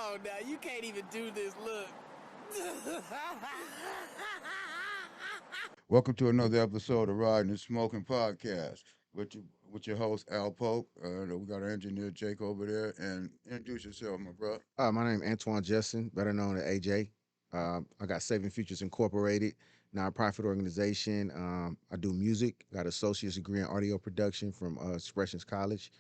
on now, you can't even do this. Look. Welcome to another episode of Riding and Smoking Podcast with your host Al Pope. We got our engineer Jake over there, and introduce yourself, my bro. My name is Antwon Justin, better known as AJ. I got Saving Futures Incorporated, nonprofit organization. I do music. Got an associate's degree in audio production from Expressions College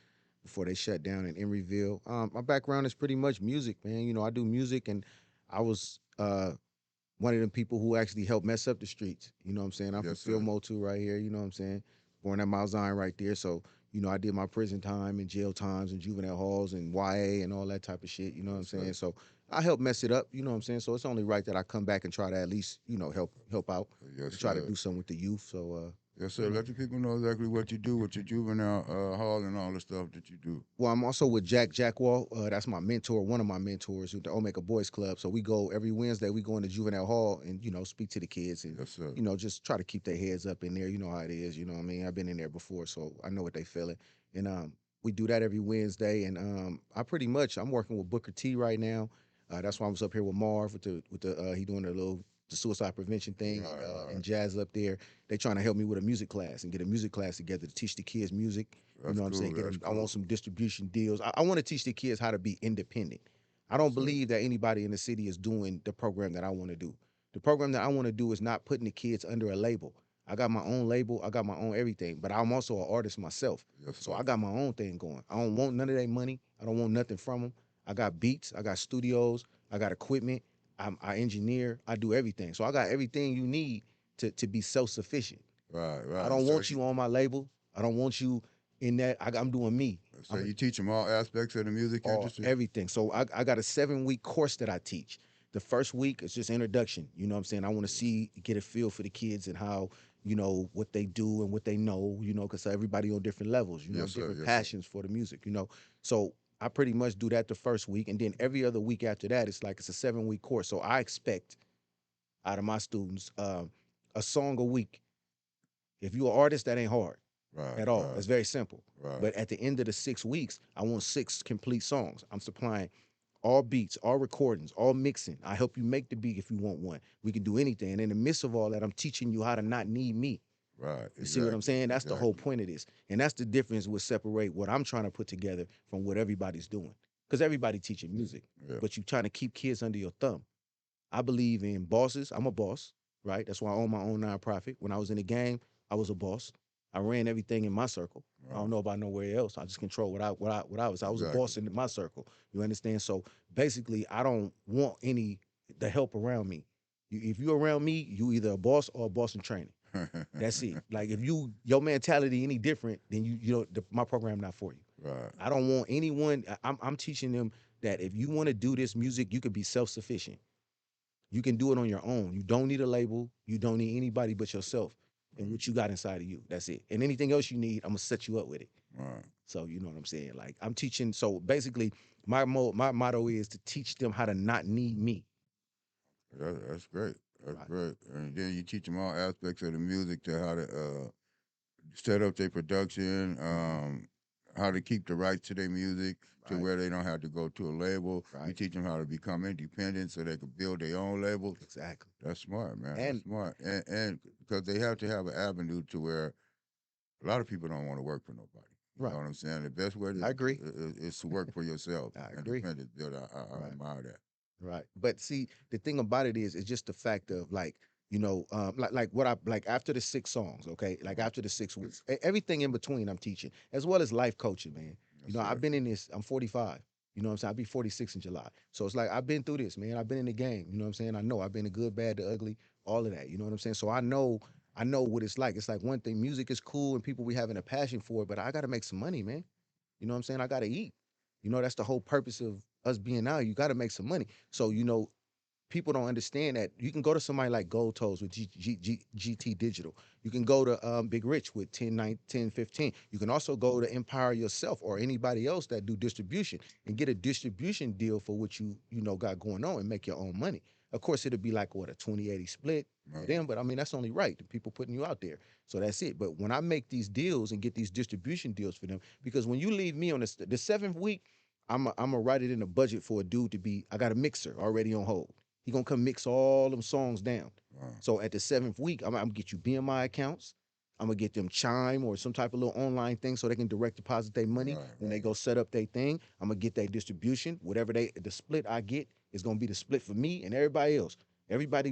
before they shut down in Emeryville. My background is pretty much music, man. You know, I do music, and I was one of them people who actually helped mess up the streets. You know what I'm saying? I'm from Yes, sir. Fillmore too, right here. You know what I'm saying? Born at Mount Zion right there. So, you know, I did my prison time and jail times and juvenile halls and YA and all that type of shit. You know what I'm Yes, saying? sir. So I helped mess it up. You know what I'm saying? So it's only right that I come back and try to at least, help out Yes, and try to sir. do something with the youth. So, Yes, you sir. know. Let the people know exactly what you do with your juvenile hall and all the stuff that you do. Well, I'm also with Jack Wall. That's my mentor, one of my mentors with the Omega Boys Club. So we go every Wednesday. We go in the juvenile hall and speak to the kids and Yes, sir. just try to keep their heads up in there. You know how it is. You know what I mean? I've been in there before, so I know what they feeling. And we do that every Wednesday. And I'm working with Booker T right now. That's why I was up here with Marv with the he doing the suicide prevention thing Right, right. and Jazz up there. They trying to help me with a music class and get a music class together to teach the kids music. You That's know what I'm saying? cool. That's I want cool. some distribution deals. I want to teach the kids how to be independent. I Yes, don't sir. believe that anybody in the city is doing the program that I want to do. The program that I want to do is not putting the kids under a label. I got my own label. I got my own everything, but I'm also an artist myself. Yes, So sir. I got my own thing going. I don't want none of their money. I don't want nothing from them. I got beats. I got studios. I got equipment. I engineer. I do everything. So I got everything you need to be self-sufficient. Right, I right. don't want you on my label. I don't want you in that. I'm doing me. So I'm you teach them all aspects of the music all industry. everything. So I got a 7-week course that I teach. The first week is just introduction. You know what I'm saying? I want to get a feel for the kids and how, what they do and what they know, because everybody on different levels, Yes, sir. different Yes, sir. passions for the music. So I pretty much do that the first week. And then every other week after that, it's a 7-week course. So I expect out of my students a song a week. If you're an artist, that ain't hard Right, at all. right, It's very simple. right. But at the end of the 6 weeks, I want 6 complete songs. I'm supplying all beats, all recordings, all mixing. I help you make the beat if you want one. We can do anything. And in the midst of all that, I'm teaching you how to not need me. Right, You see what I'm exactly, saying? That's the whole exactly. point of this. And that's the difference with separate what I'm trying to put together from what everybody's doing. Because everybody teaching music, Yeah, but you trying to keep kids under your thumb. I believe in bosses. I'm a boss, right? That's why I own my own nonprofit. When I was in the game, I was a boss. I ran everything in my circle. I right, don't know about nowhere else. I just control what I was. I was a exactly. boss in my circle. You understand? So basically, I don't want any the help around me. If you're around me, you either a boss or a boss in training. That's it. Like if your mentality any different, then my program not for you. Right, I don't want anyone. I'm teaching them that if you want to do this music, you can be self sufficient. You can do it on your own. You don't need a label. You don't need anybody but yourself and what you got inside of you. That's it. And anything else you need, I'm gonna set you up with it. right. So you know what I'm saying? Like I'm teaching. So basically, my motto is to teach them how to not need me. That's great. That's Right. great. And then you teach them all aspects of the music to how to set up their production, how to keep the rights to their music to Right. where they don't have to go to a label. You Right. teach them how to become independent so they can build their own label. Exactly. That's smart, man. That's And smart. And because they have to have an avenue to where a lot of people don't want to work for nobody. You know right. what I'm saying? The best way I agree. is to work for yourself, I agree. independent. Build. I Right. admire that. Right. But see, the thing about it is, it's just the fact of like, like what I like after the 6 songs, okay? Like Uh-huh. after the 6 weeks, everything in between I'm teaching, as well as life coaching, man. Yes, I've sir. been in this, I'm 45. You know what I'm saying? I'll be 46 in July. So it's like I've been through this, man. I've been in the game. You know what I'm saying? I know I've been the good, bad, the ugly, all of that. You know what I'm saying? So I know what it's like. It's like one thing, music is cool and people we having a passion for it, but I gotta make some money, man. You know what I'm saying? I gotta eat. That's the whole purpose of us being out. You gotta make some money. So, people don't understand that you can go to somebody like Gold Toes with GT Digital. You can go to Big Rich with 10, 9, 10, 15. You can also go to Empire yourself or anybody else that do distribution and get a distribution deal for what you got going on and make your own money. Of course, it'll be like what a 20-80 split for Right. them, but I mean that's only right. The people putting you out there. So that's it. But when I make these deals and get these distribution deals for them, because when you leave me on the 7th week, I'm write it in a budget for a dude to be. I got a mixer already on hold. He gonna come mix all them songs down. Wow. So at the 7th week, I'm gonna get you BMI accounts. I'm gonna get them Chime or some type of little online thing so they can direct deposit their money Right, when they right. go set up their thing. I'm gonna get their distribution. Whatever the split I get is gonna be the split for me and everybody else. Everybody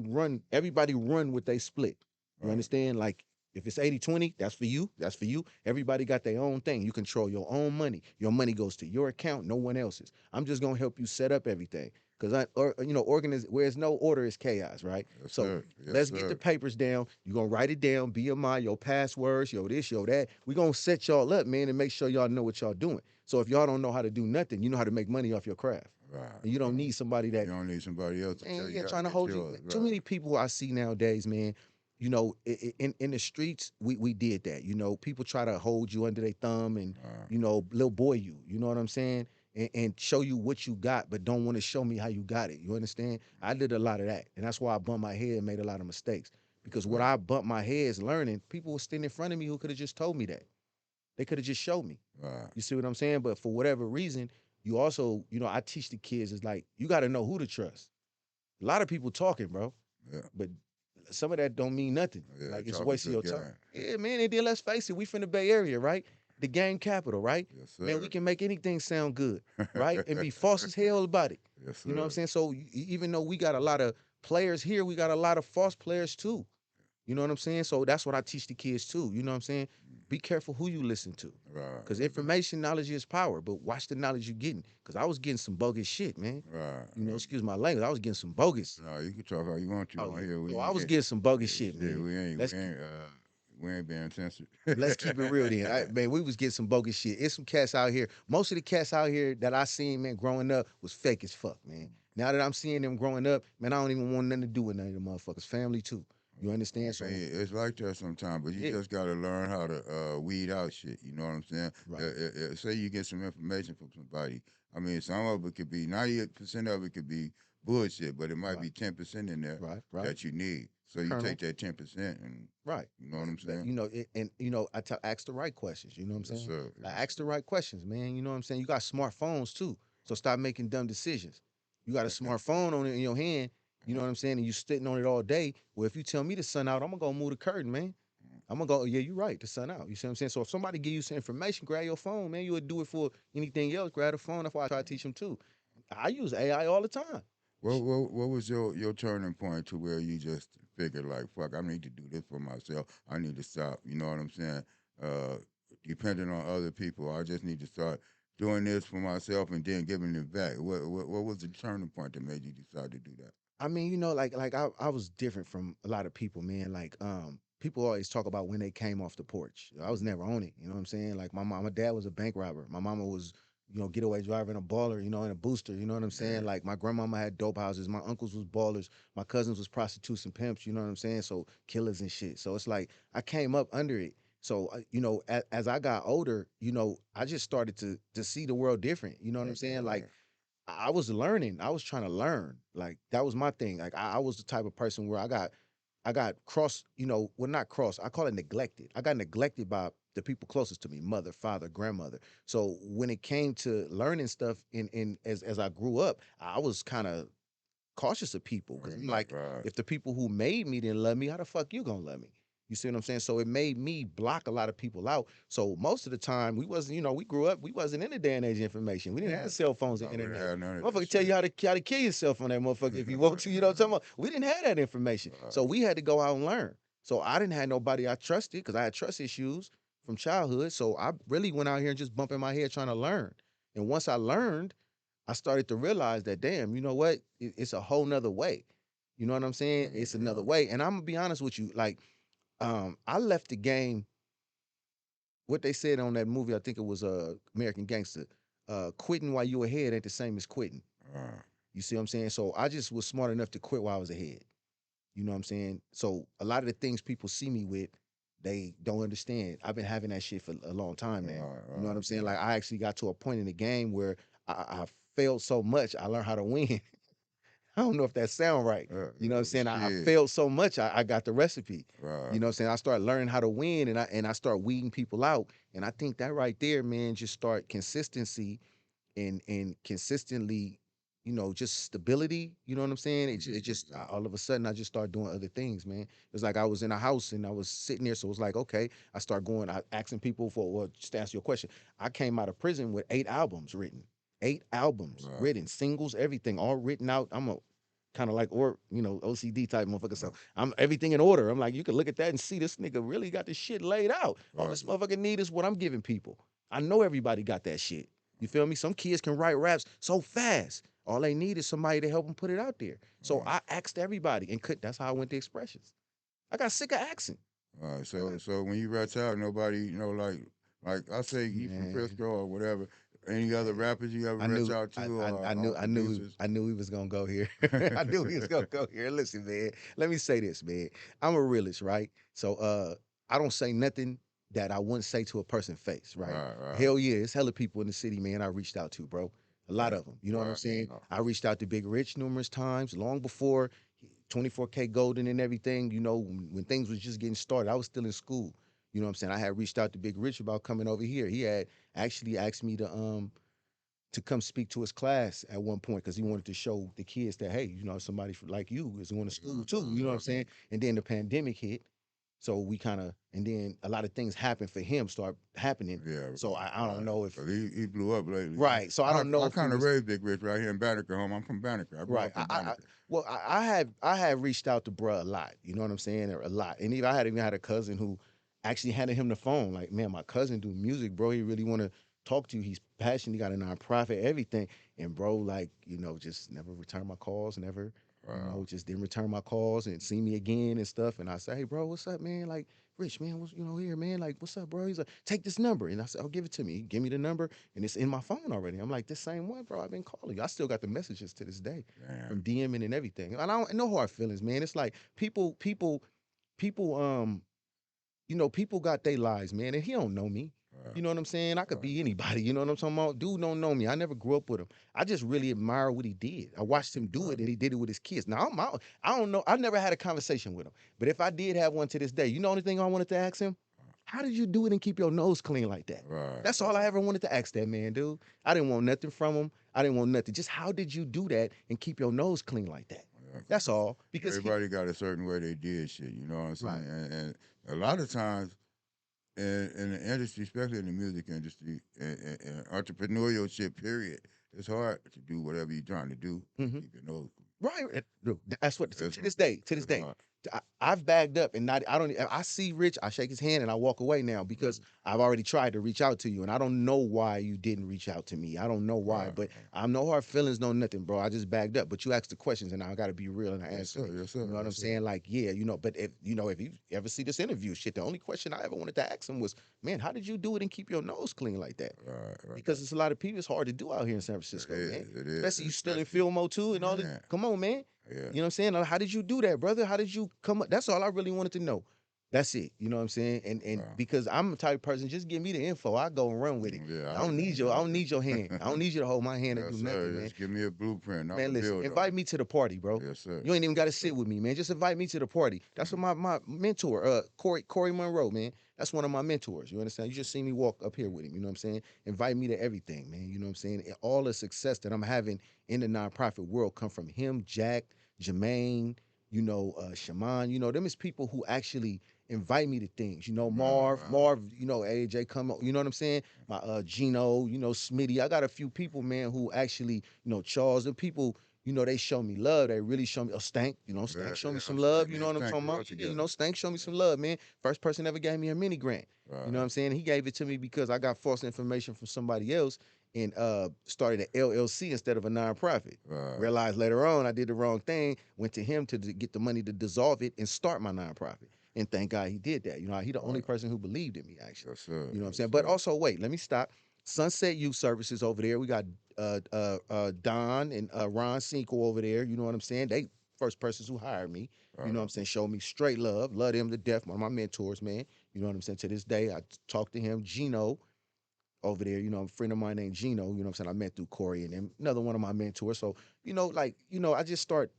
run with they split. You Right. understand? Like if it's 80-20, that's for you. That's for you. Everybody got their own thing. You control your own money. Your money goes to your account, no one else's. I'm just gonna help you set up everything. Cause where there's no order is chaos, right? Yes, So sir. Yes, let's get the sir. papers down. You're gonna write it down, BMI, your passwords, yo this, yo that. We're gonna set y'all up, man, and make sure y'all know what y'all doing. So if y'all don't know how to do nothing, you know how to make money off your craft. Right, And you don't right. need somebody You that, don't need somebody else to man, tell yeah, you how to trying to get hold you. yours. Too Right. many people I see nowadays, man. In the streets, we did that. People try to hold you under their thumb and Right. little boy you. You know what I'm saying? And show you what you got, but don't want to show me how you got it. You understand? I did a lot of that, and that's why I bumped my head and made a lot of mistakes. Because what Right. I bumped my heads learning, people were standing in front of me who could have just told me that. They could have just showed me. Right. You see what I'm saying? But for whatever reason, you also, I teach the kids is like you got to know who to trust. A lot of people talking, bro, Yeah. but some of that don't mean nothing. Yeah. Like it's a Talk a waste of good your time. game. Yeah, man. And then let's face it, we from the Bay Area, right? The game capital, right? Yes, Man, we sir. can make anything sound good, right? And be false as hell about it. Yes, You know what I'm sir. saying? So even though we got a lot of players here, we got a lot of false players too. You know what I'm saying? So that's what I teach the kids too. You know what I'm saying? Be careful who you listen to. Right. Because Right. information, knowledge is power. But watch the knowledge you're getting. Because I was getting some bogus shit, man. Right. Excuse my language. I was getting some bogus. No, you can talk how you want to Oh on yeah. here. We So I was ain't, getting some bogus yeah, shit, shit, man. Let's we ain't being censored. let's keep it real then. Man, we was getting some bogus shit. It's some cats out here. Most of the cats out here that I seen, man, growing up was fake as fuck, man. Now that I'm seeing them growing up, man, I don't even want nothing to do with none of them motherfuckers. Family too. You understand? So Man, it's like that sometimes, but you yeah, just gotta learn how to weed out shit. You know what I'm saying? right, Say you get some information from somebody. I mean, some of it could be 98% of it could be bullshit, but it might right, be 10% in there right. that you need. So you Colonel, take that 10% and right. you know what I'm saying? Ask the right questions. You know what I'm Yes, saying? sir. Like, Yes, ask the right questions, man. You know what I'm saying? You got smartphones too, so stop making dumb decisions. You got a sir. smartphone on it in your hand. You know what I'm saying? And you sitting on it all day. Well, if you tell me the sun out, I'm gonna go move the curtain, man. I'm gonna go. Yeah, you're right. The sun out. You see what I'm saying? So if somebody give you some information, grab your phone, man. You would do it for anything else. Grab the phone. That's why I try to teach them too. I use AI all the time. What was your turning point to where you just figured like, fuck, I need to do this for myself. I need to stop. You know what I'm saying? Uh, Depending on other people, I just need to start doing this for myself and then giving it back. What was the turning point that made you decide to do that? I mean, I was different from a lot of people, man. Like, people always talk about when they came off the porch. I was never on it. You know what I'm saying? Like my dad was a bank robber. My mama was, getaway driver and a baller, and a booster. You know what I'm saying? Yeah, Like my grandmama had dope houses. My uncles was ballers. My cousins was prostitutes and pimps. You know what I'm saying? So killers and shit. So it's like I came up under it. So as I got older, I just started to see the world different. You know what I'm saying? Like right, I was learning. I was trying to learn. Like that was my thing. Like I was the type of person where I got cross, well not cross, I call it neglected. I got neglected by the people closest to me, mother, father, grandmother. So when it came to learning stuff in as I grew up, I was kind of cautious of people because I'm right, like, right. if the people who made me didn't love me, how the fuck you gonna love me? You see what I'm saying? So it made me block a lot of people out. So most of the time, we wasn't, we grew up, we wasn't in the day and age of information. We didn't have cell phones and No, we didn't internet. have none of that Motherfucker tell you shit. how to kill yourself on that motherfucker if you want to. You know what I'm talking about? We didn't have that information, so Right. we had to go out and learn. So I didn't have nobody I trusted because I had trust issues from childhood. So I really went out here and just bumping my head trying to learn. And once I learned, I started to realize that, damn, you know what? It's a whole nother way. You know what I'm saying? It's another Right. way. And I'm gonna be honest with you. Like, I left the game. What they said on that movie, I think it was American Gangster. Quitting while you ahead ain't the same as quitting. Right. You see what I'm saying? So I just was smart enough to quit while I was ahead. You know what I'm saying? So a lot of the things people see me with, they don't understand. I've been having that shit for a long time now. Right. You know what Right. I'm saying? Right. Like I actually got to a point in the game where I failed so much, I learned how to win. I don't know if that sound right. You know what I'm saying? I Shit. failed so much, I got the recipe. Right. You know what I'm saying? I started learning how to win and I start weeding people out. And I think that right there, man, just start consistency and consistently, just stability. You know what I'm saying? It just Yeah. all of a sudden I just started doing other things, man. It's like I was in a house and I was sitting there, so it was like, okay, I start going, I asking people for, well, just to answer your question, I came out of prison with 8 albums written, 8 albums Wow. written, singles, everything, all written out. I'm a kind of like, or OCD type motherfucker. So Wow. I'm everything in order. I'm like, you can look at that and see this nigga really got this shit laid out. All Wow. this motherfucker need is what I'm giving people. I know everybody got that shit. You feel me? Some kids can write raps so fast. All they need is somebody to help them put it out there. So Wow. I asked everybody and could. That's how I went to expressions. I got sick of asking. All right. So when you rap out, nobody, like I say, you from Man, Frisco or whatever. Any other man. rappers you ever I reach knew, out to I knew, or producers? I knew he was gonna go here. I knew he was gonna go here. Listen, man. Let me say this, man. I'm a realist, right? So, I don't say nothing that I wouldn't say to a person's face, right? Right. Right. Hell yeah, it's hella people in the city, man. I reached out to, bro. A lot Right. of them. You know what I'm Right. saying? Oh, I reached out to Big Rich numerous times, long before 24K Golden and everything. When things was just getting started, I was still in school. You know what I'm saying? I had reached out to Big Rich about coming over here. He had actually asked me to come speak to his class at one point because he wanted to show the kids that, hey, somebody like you is going to school too. You know what I'm saying? And then the pandemic hit, so we kind of, and then a lot of things happened for him, start happening. yeah. So I don't Right. know if, 'Cause he blew up lately. right. So I don't know I if he kind of was raised Big Rich right here in Banneker home. I'm from Banneker. I grew right. up in Banneker. Well, I have reached out to bruh a lot. You know what I'm saying? A lot, and even I had even had a cousin who actually handed him the phone. Like, man, my cousin do music, bro. He really want to talk to you. He's passionate. He got a nonprofit, everything. And bro, like, just never returned my calls. Never, Wow. just didn't return my calls and see me again and stuff. And I say, hey, bro, what's up, man? Like, Rich, man, what's here, man? Like, what's up, bro? He's like, take this number. And I said, oh, give it to me. He give me the number, and it's in my phone already. I'm like, this same one, bro. I've been calling you. I still got the messages to this day Damn. from DMing and everything. And I don't know hard feelings, man. It's like people, people got their lives, man, and he don't know me. Wow. You know what I'm saying? I could Wow. be anybody. You know what I'm talking about? Dude don't know me. I never grew up with him. I just really admire what he did. I watched him do Wow. it, and he did it with his kids. Now I don't know. I never had a conversation with him, but if I did have one to this day, you know, only thing I wanted to ask him, how did you do it and keep your nose clean like that? Right. That's all I ever wanted to ask that man, dude. I didn't want nothing from him. I didn't want nothing. Just how did you do that and keep your nose clean like that? Yeah, That's all. Because everybody got a certain way they did shit. You know what I'm saying? right. And a lot of times in the industry, especially in the music industry, and entrepreneurial shit, period, it's hard to do whatever you're trying to do. Hmm. Keep your nose. Right. Dude, that's what It's, to this day, to this it's day. hard. I've bagged up and not I don't I see Rich, I shake his hand and I walk away now because I've already tried to reach out to you and I don't know why you didn't reach out to me. I don't know why, Right. but I'm no hard feelings, no nothing, bro. I just bagged up. But you asked the questions and I gotta be real and I Yes, answer sir. it. Yes, sir. You know what I'm Yes, sir. saying? Like, yeah, but if you ever see this interview, shit, the only question I ever wanted to ask him was, man, how did you do it and keep your nose clean like that? Right. Right. Because it's a lot of people, it's hard to do out here in San It Francisco, man. is. It is. Especially you still in Especially, Filmo too and all this. man. Come on, man. Yeah. You know what I'm saying? How did you do that, brother? How did you come up? That's all I really wanted to know. That's it. You know what I'm saying? And Wow. because I'm the type of person, just give me the info. I go and run with it. Yeah. I don't need your hand. I don't need you to hold my hand and Yes, do sir. nothing, man. Just give me a blueprint. I'm Man, a listen, builder. invite me to the party, bro. Yes, sir. You ain't even got to Yes, sir. sit with me, man. Just invite me to the party. That's what my mentor, Corey Monroe, man. That's one of my mentors. You understand? You just see me walk up here with him. You know what I'm saying? Invite me to everything, man. You know what I'm saying? And all the success that I'm having in the nonprofit world come from him, Jack, Jermaine, Shaman. Them is people who actually invite me to things. Wow. Wow. Marv, AJ come on. You know what I'm saying? My Gino, Smitty. I got a few people, man, who actually, Charles, and people, they show me love. They really show me. Oh, Stank, Yeah. Stank show me Yeah. some I'm love. saying, You know man. what I'm Thank talking you all about? Yeah, together. Stank show me some love, man. First person ever gave me a mini grant. You know what Right. I'm saying? He gave it to me because I got false information from somebody else and started an LLC instead of a nonprofit. Right. Realized later on I did the wrong thing. Went to him to get the money to dissolve it and start my nonprofit. And thank God he did that. He the only Right. person who believed in me, actually. Yes, sir. You know what I'm Yes, saying? But sir. also, wait, let me stop. Sunset Youth Services over there. We got Don and Ron Cinco over there. You know what I'm saying? They first persons who hired me. You Right. know what I'm saying? Showed me straight love. Love them to death. One of my mentors, man. You know what I'm saying? To this day, I talk to him. Gino over there, a friend of mine named Gino, you know what I'm saying? I met through Corey and him, another one of my mentors. So, I just start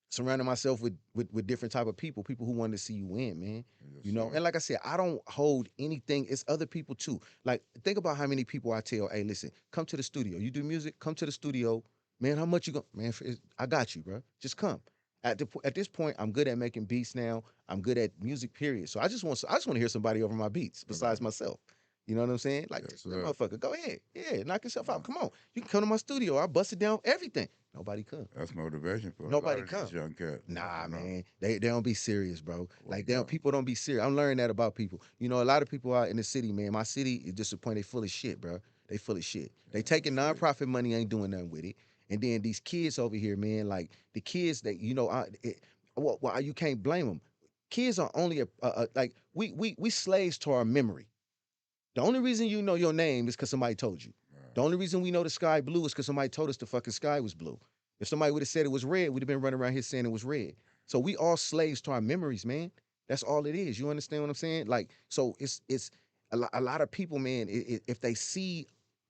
surrounding myself with different type of people who want to see you win, man. Yes, You know, sir. and like I said, I don't hold anything. It's other people too. Like, think about how many people I tell, hey, listen, come to the studio. You do music, come to the studio. Man, how much you go? Man, I got you, bro. Just come. At this point, I'm good at making beats now. I'm good at music, period. So I just want to hear somebody over my beats besides Okay. myself. You know what I'm saying? Like, Yes, that sir. motherfucker, go ahead. Yeah, knock yourself Uh, out. Come on. You can come to my studio. I bust it down, everything. Nobody come. that's motivation for a lot Nobody of these come. young cats. Nah, You know. man, they don't be serious, bro. Well, Like, no. people don't be serious. I'm learning that about people. You know, a lot of people out in the city, man. My city is disappointed. They full of shit, bro. They full of shit. They Yeah, taking shit. nonprofit money, ain't doing nothing with it. And then these kids over here, man, like the kids that well, you can't blame them. Kids are only like we slaves to our memory. The only reason you know your name is because somebody told you. The only reason we know the sky blue is because somebody told us the fucking sky was blue. If somebody would have said it was red, we'd have been running around here saying it was red. So we all slaves to our memories, man. That's all it is. You understand what I'm saying? Like, so it's a lot of people, man. If they see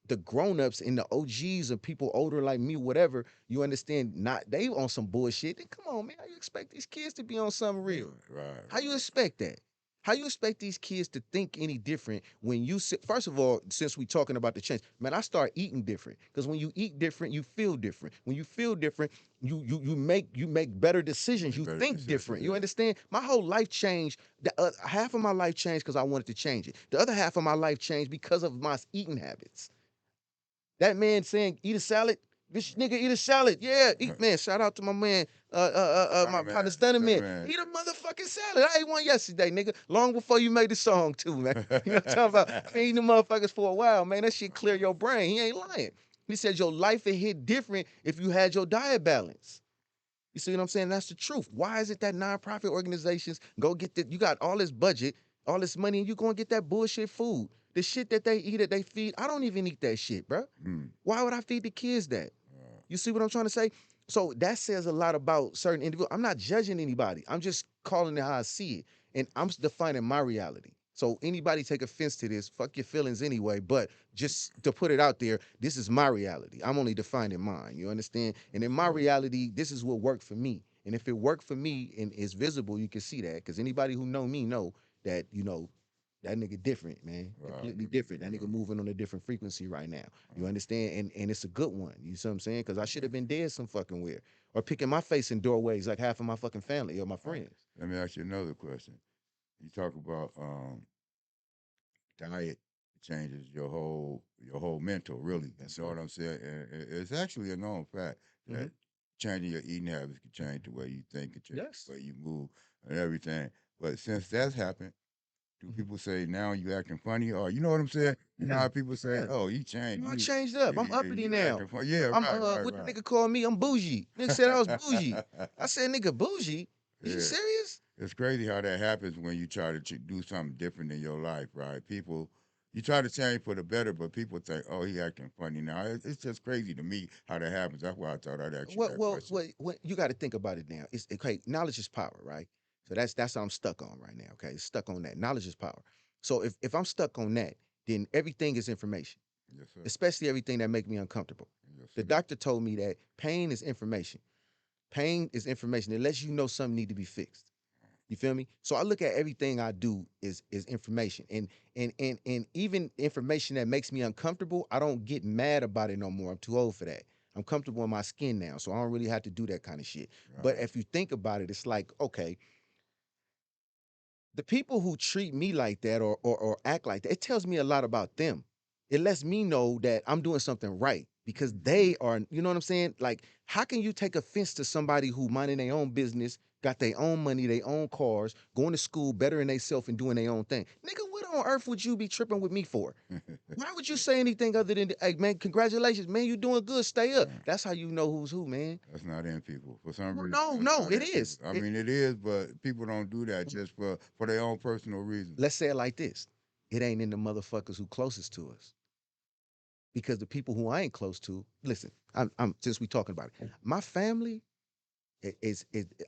the grown-ups and the OGs of people older like me, whatever, you understand, not they on some bullshit. Then come on, man. How you expect these kids to be on something real? Right. How you expect that? How you expect these kids to think any different when you sit? First of all, since we talking about the change, man, I start eating different because when you eat different, you feel different. When you feel different, you make better decisions. Make You better think decisions. different. You Yeah. understand? My whole life changed. Half of my life changed because I wanted to change it. The other half of my life changed because of my eating habits. That man saying, eat a salad. This nigga eat a salad. Yeah, eat, man. Shout out to my man, my Stunner partner, man. Stunner Stunner Man. man. Eat a motherfucking salad. I ate one yesterday, nigga. Long before you made the song, too, man. You know what I'm talking about? I've been eating the motherfuckers for a while, man. That shit clear your brain. He ain't lying. He said your life would hit different if you had your diet balance. You see what I'm saying? That's the truth. Why is it that nonprofit organizations go get that? You got all this budget, all this money, and you go and get that bullshit food. The shit that they eat, that they feed. I don't even eat that shit, bro. Mm. Why would I feed the kids that? Uh, You see what I'm trying to say? So that says a lot about certain individuals. I'm not judging anybody. I'm just calling it how I see it. And I'm defining my reality. So anybody take offense to this, fuck your feelings anyway. But just to put it out there, this is my reality. I'm only defining mine. You understand? And in my sir. reality, this is what worked for me. And if it worked for me and is visible, you can see that. Because anybody who know me know that, that nigga different, man. Right. Completely different. That nigga Mhm. moving on a different frequency right now. You understand? And it's a good one. You see what I'm saying? Because I should have been dead some fucking where. Or picking my face in doorways like half of my fucking family or my All right. friends. Let me ask you another question. You talk about diet changes your whole mental, really. You Yes, know sir. what I'm saying? And it's actually a known fact Hmm. that changing your eating habits can change the way you think, can change Yes. the way you move and everything. But since that's happened, do Hmm. people say now you acting funny? Or you know what I'm saying? You know Yeah. how people say, Yeah. "Oh, you changed. I changed up. I'm uppity You now. acting funny." Yeah, I'm right, right, what the right. nigga called me? I'm bougie. Nigga said I was bougie. I said, nigga, bougie? Is you Yeah. serious? It's crazy how that happens when you try to do something different in your life, right? People, you try to change for the better, but people think, "Oh, he acting funny now." It's just crazy to me how that happens. That's why I thought I'd ask you Well, that well, question. well, well you got to think about it now. It's okay. Knowledge is power, right? So that's what I'm stuck on right now. Okay, stuck on that. Knowledge is power. So if I'm stuck on that, then everything is information, Yes, sir. especially everything that make me uncomfortable. Yes, The sir. doctor told me that pain is information. Pain is information. It lets you know something need to be fixed. You feel me? So I look at everything I do is information, and even information that makes me uncomfortable, I don't get mad about it no more. I'm too old for that. I'm comfortable in my skin now, so I don't really have to do that kind of shit. But Right. if you think about it, it's like, okay, the people who treat me like that or act like that, it tells me a lot about them. It lets me know that I'm doing something right because Mhm. they are, you know what I'm saying? Like, how can you take offense to somebody who minding their own business, got their own money, their own cars, going to school, bettering themselves and doing their own thing? Nigga, what on earth would you be tripping with me for? Why would you say anything other than, hey, man, congratulations, man, you doing good, stay up. Right. That's how you know who's who, man. That's not in people. For some Well, reason, no, that's no, not it in people. is. I mean, it is, but people don't do that just for their own personal reasons. Let's say it like this. It ain't in the motherfuckers who closest to us. Because the people who I ain't close to, listen, I'm since we talking about it, my family,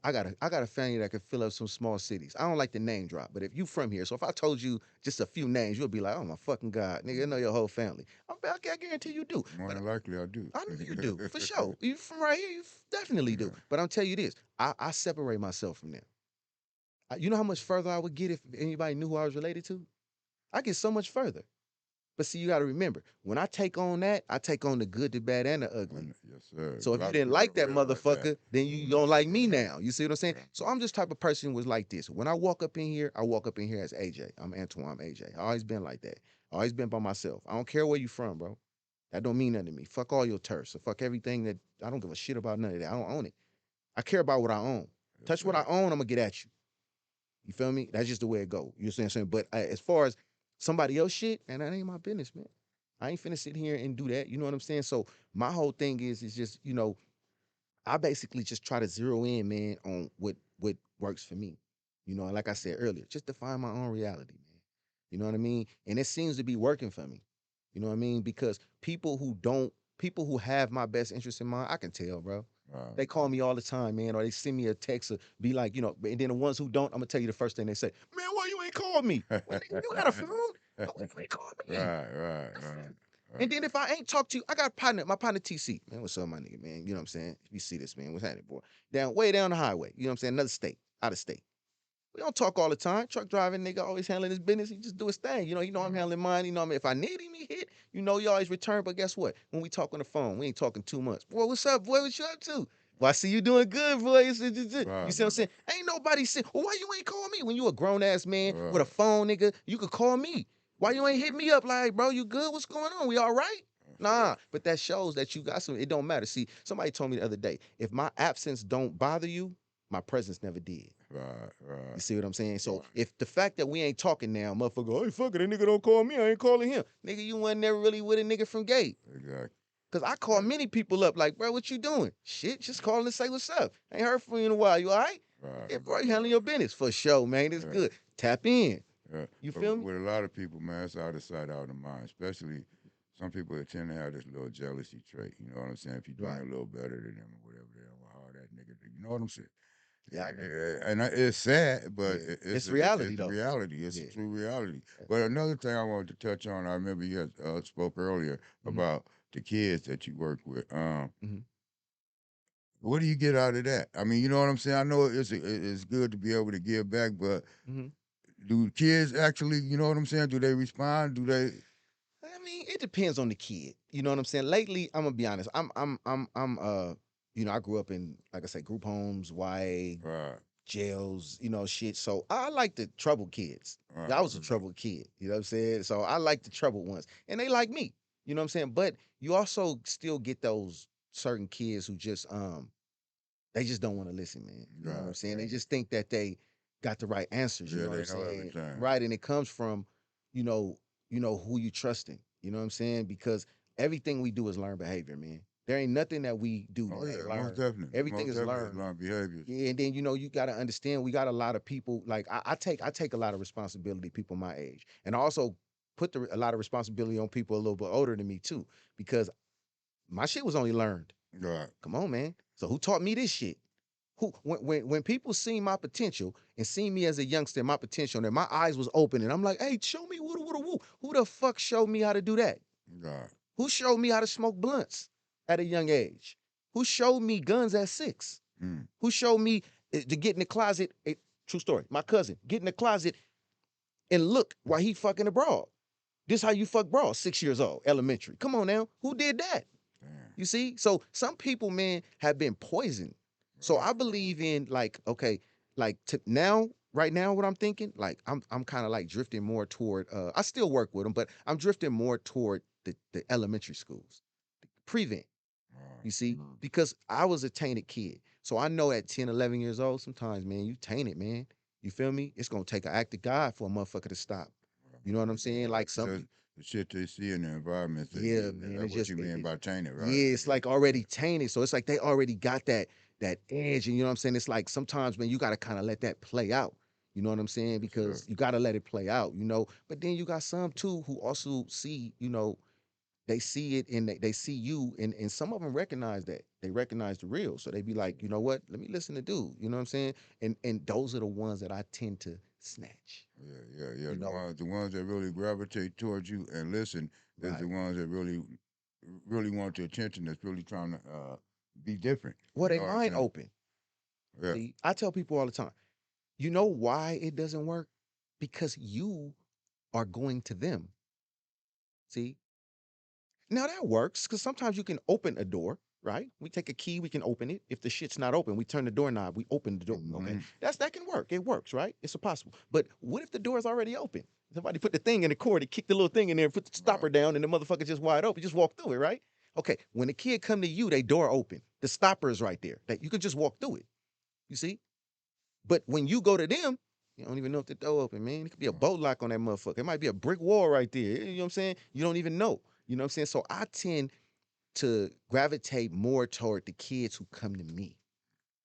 I got a family that can fill up some small cities. I don't like the name drop, but if you from here, so if I told you just a few names, you'll be like, oh my fucking God, nigga, I know your whole family. I guarantee you do. More But than likely, I do. I know you do, for sure. You from right here, you definitely do. Yeah. But I'm tell you this, I separate myself from them. You know how much further I would get if anybody knew who I was related to? I get so much further. But see, you got to remember, when I take on that, I take on the good, the bad, and the ugly. Yes, sir. So A if you lot of didn't people like don't that realize that. motherfucker, then you don't like me now. You see what I'm saying? So I'm just type of person who was like this. When I walk up in here, I walk up in here as AJ. I'm Antwon, I'm AJ. I always been like that. I always been by myself. I don't care where you from, bro. That don't mean nothing to me. Fuck all your turfs. So fuck everything that I don't give a shit about none of that. I don't own it. I care about what I own. Yes, Touch what I sir. own, I'm gonna get at you. You feel me? That's just the way it go. You see what I'm saying? But as far as somebody else shit, man, that ain't my business, man. I ain't finna sit here and do that. You know what I'm saying? So my whole thing is just, I basically just try to zero in, man, on what works for me. And like I said earlier, just define my own reality, man. You know what I mean? And it seems to be working for me. You know what I mean? Because people who have my best interest in mind, I can tell, bro. Right. They call me all the time, man, or they send me a text or be like, and then the ones who don't, I'm gonna tell you the first thing they say, man, why you ain't called me? Well, nigga, you got a phone? Why you ain't called me? Right. And then if I ain't talked to you, I got a partner, my partner TC. Man, what's up, my nigga, man? You know what I'm saying? If you see this, man, what's happening, boy? Way down the highway. You know what I'm saying? Another state, out of state. We don't talk all the time. Truck driving nigga always handling his business. He just do his thing. I'm handling mine. If I need him, he hit. He always return. But guess what? When we talk on the phone, we ain't talking 2 months. Boy, what's up, boy? What you up to? Well, I see you doing good, boy. You see Right. what I'm saying? Ain't nobody say, well, why you ain't call me? When you a grown ass man with a Right. phone, nigga, you could call me. Why you ain't hit me up like, bro, you good? What's going on? We all right? Nah, but that shows that you got some. It don't matter. See, somebody told me the other day, if my absence don't bother you, my presence never did. You Right. see what I'm saying? So if the fact that we ain't talking now, motherfucker, hey, fuck it, that nigga don't call me, I ain't calling him. Nigga, you wasn't never really with a nigga from gate. Exactly. Cause I call many people up like, bro, what you doing? Shit, just calling to say what's up. Ain't heard from you in a while. You all right? Right. Yeah, bro, you handling your business for sure, man. It's Yeah. good. Tap in. Yeah. You But feel me? with a lot of people, man, it's out of sight, out of mind. Especially some people that tend to have this little jealousy trait. You know what I'm saying? If you're doing Right. a little better than them or whatever, they don't how that nigga do. You know what I'm saying? Yeah. And it's sad, but Yeah. it's Reality it's a though. reality. It's Yeah. a true reality. But another thing I wanted to touch on, I remember you had, spoke earlier Mhm. about the kids that you work with. Mhm. What do you get out of that? I mean, you know what I'm saying? I know it's good to be able to give back, but Mhm. do kids actually, you know what I'm saying? Do they respond? Do they? I mean, it depends on the kid. You know what I'm saying? Lately, I'm gonna be honest. I grew up in, like I said, group homes, YA, Right, jails, shit. So I like the troubled kids. right, Yeah, I was a troubled kid. You know what I'm saying? So I like the troubled ones. And they like me. You know what I'm saying? But you also still get those certain kids who just they just don't want to listen, man. You know what I'm right. saying? They just think that they got the right answers, you Yeah, know what they I'm know saying? everything. Right. And it comes from, you know, who you trusting. You know what I'm saying? Because everything we do is learned behavior, man. There ain't nothing that we do Oh that yeah, ain't most learned. definitely, Everything most is definitely, it's learned. learned behaviors. Yeah, and then you gotta understand we got a lot of people like I take a lot of responsibility, people my age, and I also put a lot of responsibility on people a little bit older than me too, because my shit was only learned. Right, Come on, man. So who taught me this shit? Who when people see my potential and see me as a youngster, my potential, and my eyes was open, and I'm like, hey, show me woo. Who the fuck showed me how to do that? right, Who showed me how to smoke blunts at a young age? Who showed me guns at 6? mm, Who showed me to get in the closet? True story. My cousin get in the closet and look while he fucking abroad. This how you fuck broad, 6 years old, elementary. Come on now, who did that? damn, You see, so some people, man, have been poisoned. So I right, believe in like, okay, like now, right now, what I'm thinking, like I'm kind of like drifting more toward. I still work with them, but I'm drifting more toward the elementary schools, prevent. right, You see, because I was a tainted kid. So I know at 10, 11 years old, sometimes, man, you tainted, man. You feel me? It's gonna take an act of God for a motherfucker to stop. right. You know what I'm saying? Like some Just the shit they see in the environments they yeah, get. man. That's It's what just you mean by tainted, right? yeah, it's like already tainted. So it's like they already got that edge. And you know what I'm saying? It's like sometimes, man, you gotta kind of let that play out. You know what I'm saying? Yes, sir. Because you gotta let it play out, you know. But then you got some too who also see, they see it and they see you, and some of them recognize that. They recognize the real. So they be like, you know what? Let me listen to dude. You know what I'm saying? And those are the ones that I tend to snatch. Yeah. You know, The ones that really gravitate towards you and listen is right. the ones that really want your attention. That's really trying to be different. Well, You they know what I'm mind saying? open. Yeah. See, I tell people all the time, you know why it doesn't work? Because you are going to them. See, now that works because sometimes you can open a door, right? We take a key, we can open it. If the shit's not open, we turn the doorknob, we open the door. Okay, Hmm. that can work. It works, right? It's a possible. But what if the door is already open? Somebody put the thing in the cord, and kick the little thing in there, put the Right. stopper down, and the motherfucker just wide open. Just walk through it, right? Okay. When the kid come to you, they door open. The stopper is right there. That you can just walk through it. You see? But when you go to them, you don't even know if the door open, man. It could be a bolt lock on that motherfucker. It might be a brick wall right there. You know what I'm saying? You don't even know. You know what I'm saying? So I tend to gravitate more toward the kids who come to me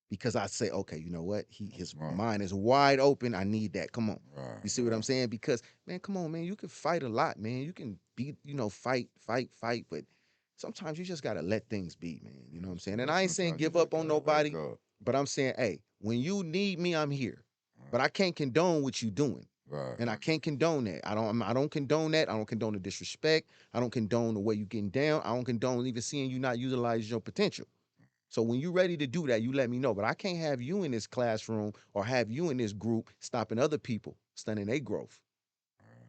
because I say, okay, you know what? That's His smart. mind is wide open. I need that. Come on. Right. You see what I'm Right. saying? Because man, come on, man. You can fight a lot, man. You can be, fight, but sometimes you just gotta let things be, man. You know what I'm saying? And Yeah. I ain't saying Sometimes you give just up on gotta let nobody, go. but I'm saying, hey, when you need me, I'm here. Right. But I can't condone what you doing. Right. And I can't condone that. I don't condone that. I don't condone the disrespect. I don't condone the way you getting down. I don't condone even seeing you not utilizing your potential. So when you're ready to do that, you let me know. But I can't have you in this classroom or have you in this group stopping other people, stunning their growth.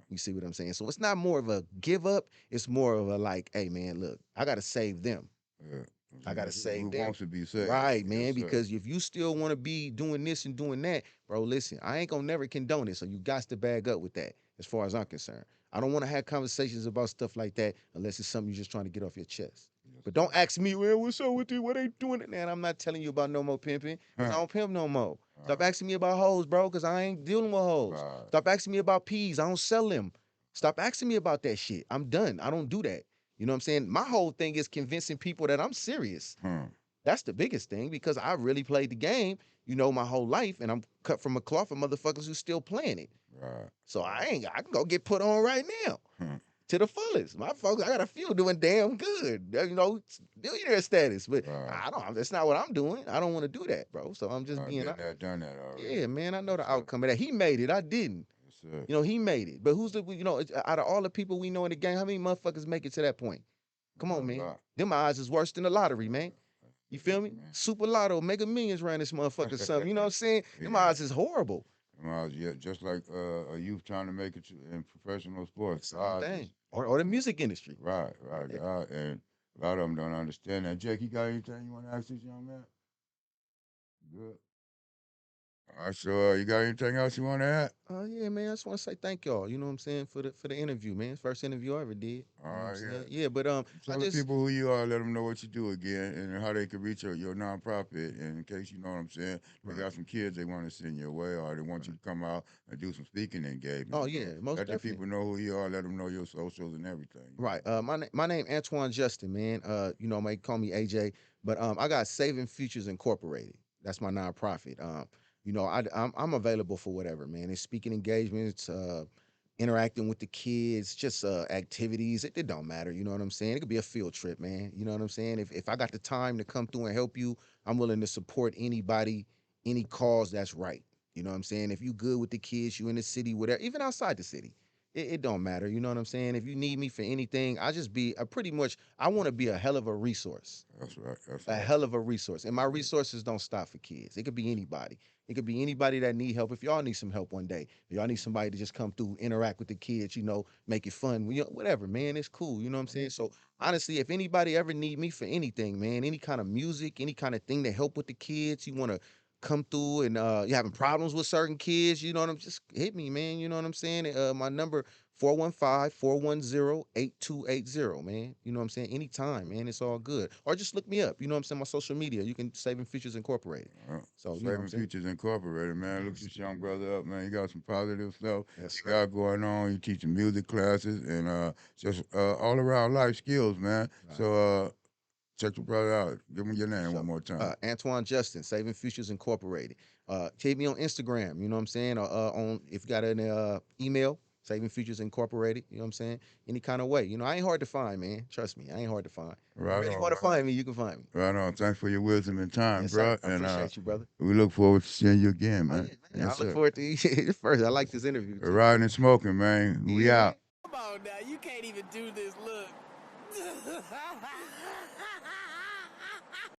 You see what I'm saying? So it's not more of a give up. It's more of a like, hey man, look, I gotta save them. Yeah. I gotta Who save them. wants to be saved? Right, Yes, man. sir. Because if you still want to be doing this and doing that, bro, listen, I ain't gonna never condone it. So you got to bag up with that, as far as I'm concerned. I don't want to have conversations about stuff like that unless it's something you're just trying to get off your chest. Yes, But sir. don't ask me, well, what's up with you? What they doing it, man? I'm not telling you about no more pimping, because I don't pimp no more. Stop Right. asking me about hoes, bro, because I ain't dealing with hoes. Right. Stop asking me about peas. I don't sell them. Stop asking me about that shit. I'm done. I don't do that. You know what I'm saying? My whole thing is convincing people that I'm serious. Hmm. That's the biggest thing because I really played the game, my whole life, and I'm cut from a cloth of motherfuckers who still playing it. Right. So I can go get put on right now Hmm. to the fullest. My folks, I got a few doing damn good, billionaire status, but Right. I don't. That's not what I'm doing. I don't want to do that, bro. So I'm just being, Been there, done that already. yeah, man. I know Yes, the sir. outcome of that. He made it. I didn't. Yes, sir. He made it. But who's out of all the people we know in the game, how many motherfuckers make it to that point? Come Not on, a man. lot. Them odds is worse than the lottery, man. You feel me? Man. Super Lotto, Mega Millions ran this motherfucker something. You know what I'm saying? Them Yeah. odds is horrible. Yeah, just like a youth trying to make it in professional sports. Same God, just thing. Or the music industry. right. God, and a lot of them don't understand that. Jake, you got anything you want to ask this young man? Good. All right, so you got anything else you want to add? Oh yeah, man. I just want to say thank y'all. You know what I'm saying for the interview, man. First interview I ever did. All You know what I'm right, saying? yeah. Yeah, but I Tell the just people who you are, let them know what you do again, and how they can reach your nonprofit. And in case you know what I'm saying, they right, got some kids they want to send your way, or they want you right. to come out and do some speaking Oh engagements. So yeah, most let the definitely. people know who you are. Let them know your socials and everything. You Right. know. My name Antwon Justin, man. May call me AJ, but I got Saving Futures Incorporated. That's my nonprofit. I'm available for whatever, man. It's speaking engagements, interacting with the kids, just activities. It don't matter. You know what I'm saying? It could be a field trip, man. You know what I'm saying? If I got the time to come through and help you, I'm willing to support anybody, any cause that's right. You know what I'm saying? If you good with the kids, you in the city, whatever, even outside the city, it don't matter. You know what I'm saying? If you need me for anything, I just be a pretty much. I want to be a hell of a resource, That's right. That's a right. hell of a resource. And my Yeah. resources don't stop for kids. It could be anybody. It could be anybody that need help. If y'all need some help one day, if y'all need somebody to just come through, interact with the kids, make it fun, whatever, man, it's cool. You know what I'm saying? So honestly, if anybody ever need me for anything, man, any kind of music, any kind of thing to help with the kids, you want to come through and you're having problems with certain kids, you know what I'm just hit me, man. You know what I'm saying? My number 415-410-8280, man. You know what I'm saying? Anytime, man. It's all good. Or just look me up. You know what I'm saying? My social media. You can Saving Futures Incorporated. So, you know what I'm Saving saying? Futures Incorporated, man. Look this young brother up, man. You got some positive stuff Yes, you sir. got going on. You teaching music classes and just all around life skills, man. Right. So check your brother out. Give me your For name one sure. more time. Antwon Justin, Saving Futures Incorporated. Hit me on Instagram, you know what I'm saying? Or on if you got an email, Saving Futures Incorporated. You know what I'm saying? Any kind of way. You know, I ain't hard to find, man. Trust me, I ain't hard to find. Right Really on, want to right. find me, you can find me. Right on. Thanks for your wisdom and time, Yes, bro. sir. I And appreciate you, brother. we look forward to seeing you again, Oh man. yeah, man. Yes, I look sir. forward to you first. I like this interview too. Riding and smoking, man. We Yeah, out. man. Come on now, you can't even do this. Look.